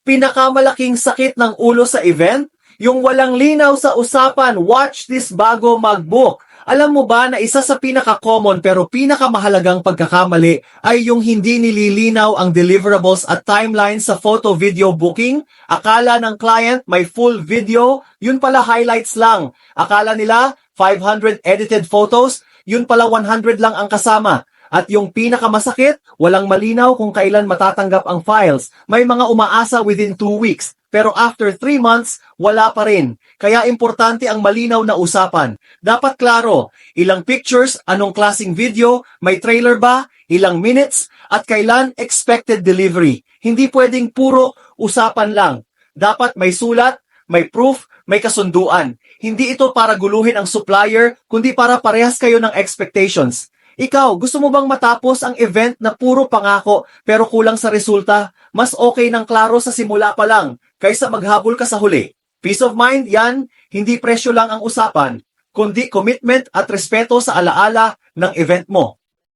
Pinakamalaking sakit ng ulo sa event? Yung walang linaw sa usapan, watch this bago mag-book. Alam mo ba na isa sa pinaka-common pero pinakamahalagang pagkakamali ay yung hindi nililinaw ang deliverables at timeline sa photo-video booking? Akala ng client may full video, yun pala highlights lang. Akala nila 500 edited photos, yun pala 100 lang ang kasama. At yung pinakamasakit, walang malinaw kung kailan matatanggap ang files. May mga umaasa within 2 weeks. Pero after 3 months, wala pa rin. Kaya importante ang malinaw na usapan. Dapat klaro, ilang pictures, anong klaseng video, may trailer ba, ilang minutes, at kailan expected delivery. Hindi pwedeng puro usapan lang. Dapat may sulat, may proof, may kasunduan. Hindi ito para guluhin ang supplier, kundi para parehas kayo ng expectations. Ikaw, gusto mo bang matapos ang event na puro pangako pero kulang sa resulta? Mas okay ng klaro sa simula pa lang kaysa maghabol ka sa huli. Peace of mind, yan, hindi presyo lang ang usapan, kundi commitment at respeto sa alaala ng event mo.